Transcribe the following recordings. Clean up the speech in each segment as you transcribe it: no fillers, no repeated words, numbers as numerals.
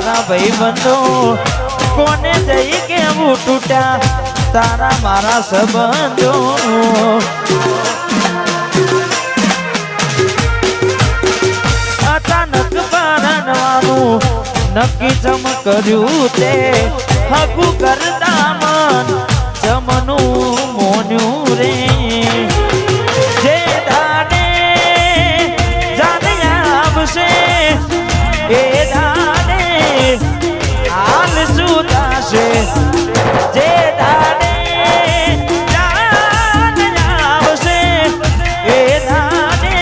મારા ભાઈ બંધો કોને જઈ કેવું તૂટ્યા તારા મારા સંબંધો અચાનક પરણવાનું નક્કી જમ કર્યું તે હગું કરતા મન જમનું મોન્યું રે જે દાડે જાને આવશે એ દાડે હાલ શું થશે જે દાડે જાને આવશે એ દાડે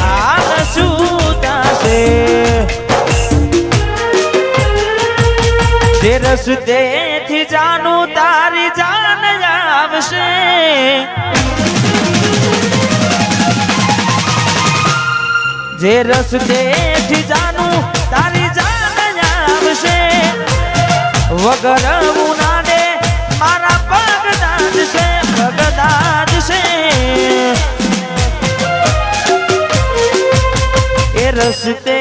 હાલ શું થશે જે રસ્તેથી જાનું તારી જાન આવશે જે રસ્તેથી જાનું તારી જાન આવશે વગર ઉનાડે મારા પગ દાદશે પગ દાદશે એ રસ્તે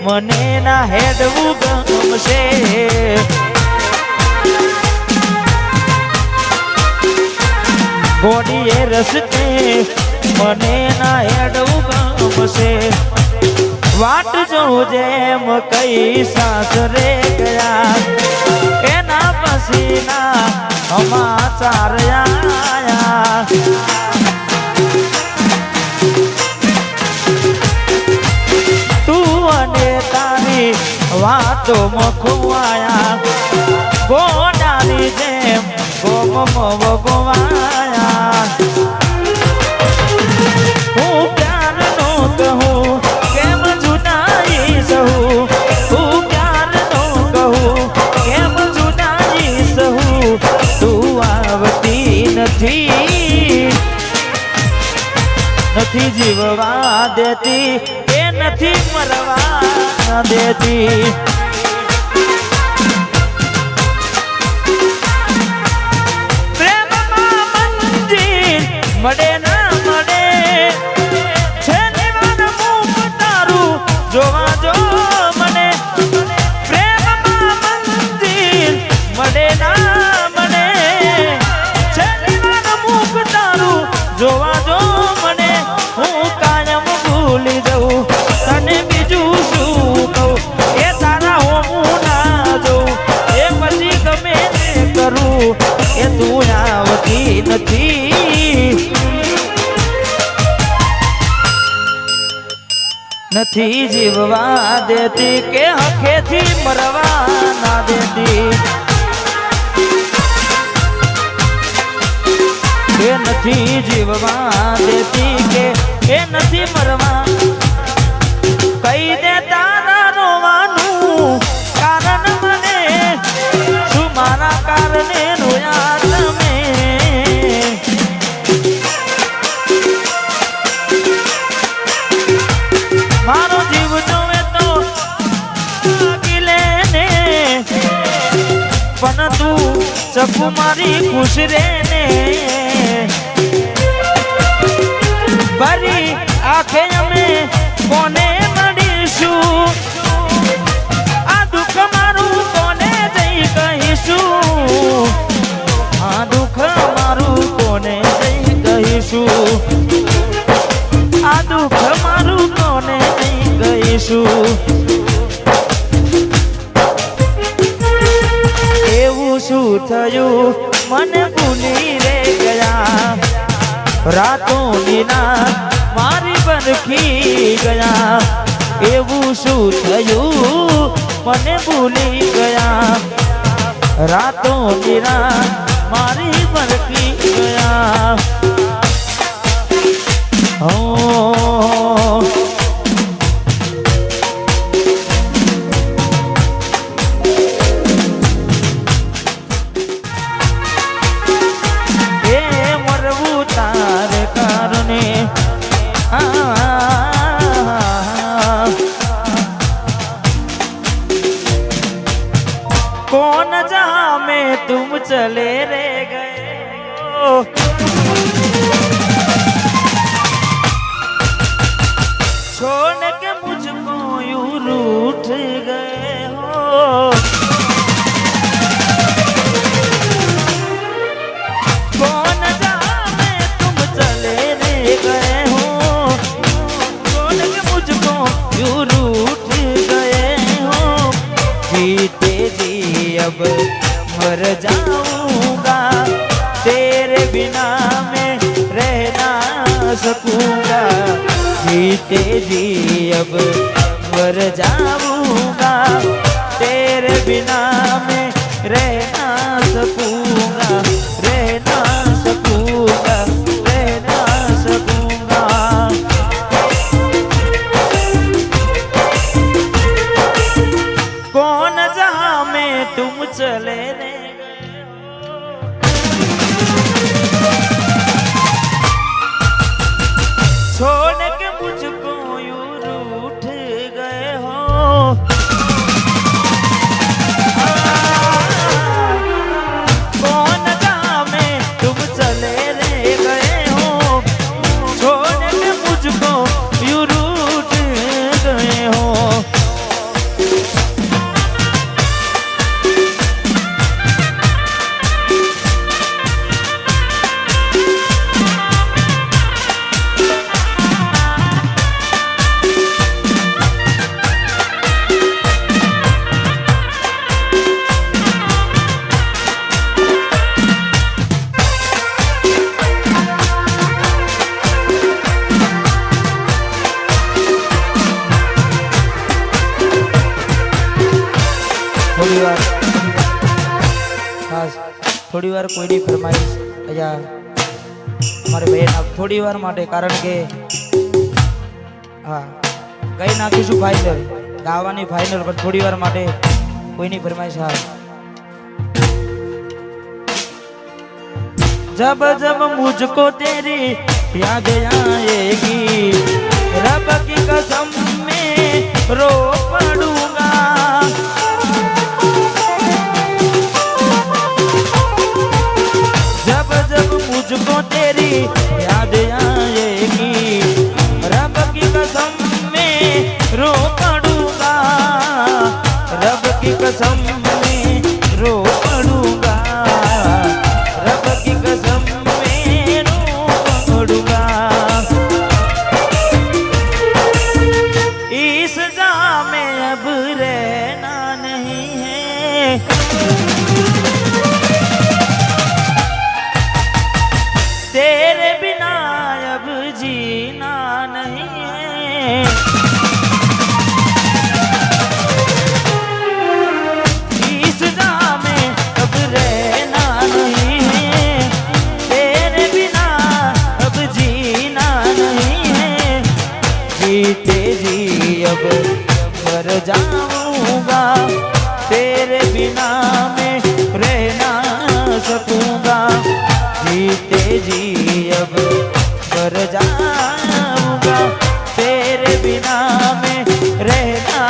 મને ના હેડવું ગમશે ગોડી એ રસ્તે મને ના હેડવું ગમશે વાટ જોજે એમ કઈ સાસરે ગયા એના પસીના સમાચાર આયા તું અને તારી વાતો મખવાયા ગોડાની જેમ ગોમ વગવાયા હું પ્યાર નો કહું કેમ જુદાઈ સહું હું પ્યાર નો કહું કેમ જુદાઈ સહું તું આવતી નથી નથી જીવવા દેતી એ નથી મરવા દેતી પ્રેમમાં મંજિલ મળે ના મળે છેલ્લી વાર મુખ તારું જોવા જો મને પ્રેમમાં મંજિલ મળે ના મળે છેલ્લી વાર મુખ તારું જોવા જો મને હું કાયમ ભૂલી જઉં તને બીજું શું કહું એ તારા હું ના જોઉં એ પછી ગમે તે કરું એ તું આવતી નથી નથી જીવવા દેતી કે હખેથી મરવા ના દેતી એ નથી જીવવા દેતી કે એ નથી મરવા કઈ દે તારા રોવાનું કારણ મને શું મારા કારણે રોયા તમે મારો જીવ જોવે તો ગીલે પણ તું ચકુ મારી ખુશ રે ને ભરી આંખે અમે કોને મળીશું આ દુઃખ મારું કોને જઈ કહીશું આ દુઃખ મારું કોને જઈ કહીશું આ દુઃખ મારું કોને જઈ કહીશું એવું શું થયું મને ભૂલી રે ગયા રાતોની રાત મારી બરખી ગયા એવું શું થયું મને ભૂલી ગયા રાતોની રાત મારી બરખી ગયા कौन जहां में तुम चले रे गए हो छोड़ के मुझको यूं रूठ गए जाऊंगा, तेरे बिना मैं रह ना सकूंगा, जीते जी अब मर जाऊंगा, तेरे बिना मैं रह ना सकूंगा, रह ना सकूंगा, रह ना सकूंगा। कौन जहां में तुम चले रे, छोड़ के मुझको यूं रूठ गए हो, कौन जहां में तुम चले रे गए हो, छोड़ के मुझको यूं रूठ गए हो। થોડી વાર કોઈની ફરમાઈશ અહીંયા મારે બેન થોડી વાર માટે, કારણ કે હા કઈ નાખીશું ફાઇનલ, ગાવાની ફાઇનલ, પણ થોડી વાર માટે કોઈની ફરમાઈશ। હા, जब जब मुझको तेरी याद आएगी, रब की कसम में रो पड़ूंगा, जब जब मुझको तेरी याद आएगी, रब की कसम में रो पड़ूंगा, रब की कसम में रो पड़ूंगा, रब की कसम में रो पड़ूंगा। इस जहां में अब रहना नहीं है, तेरे बिना अब जीना नहीं है, इस जहां में अब रहना नहीं है, तेरे बिना अब जीना नहीं है, जीते जी अब मर जाऊंगा, तेरे बिना मैं रह ना सकूंगा, जीते जी अब मर जाऊंगा, तेरे बिना मैं रह ना